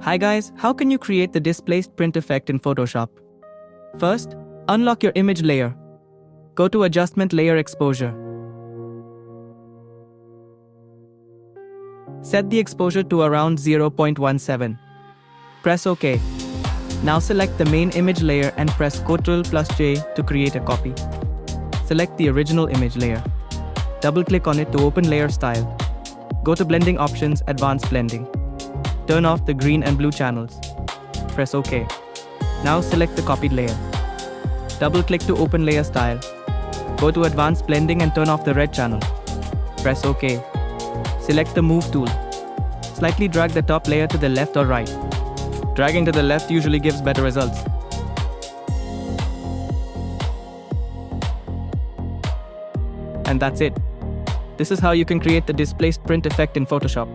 Hi guys, how can you create the displaced print effect in Photoshop? First, unlock your image layer. Go to Adjustment Layer Exposure. Set the exposure to around 0.17. Press OK. Now select the main image layer and press Ctrl+J to create a copy. Select the original image layer. Double-click on it to open Layer Style. Go to Blending Options, Advanced Blending. Turn off the green and blue channels. Press OK. Now select the copied layer. Double-click to open Layer Style. Go to Advanced Blending and turn off the red channel. Press OK. Select the Move tool. Slightly drag the top layer to the left or right. Dragging to the left usually gives better results. And that's it. This is how you can create the displaced print effect in Photoshop.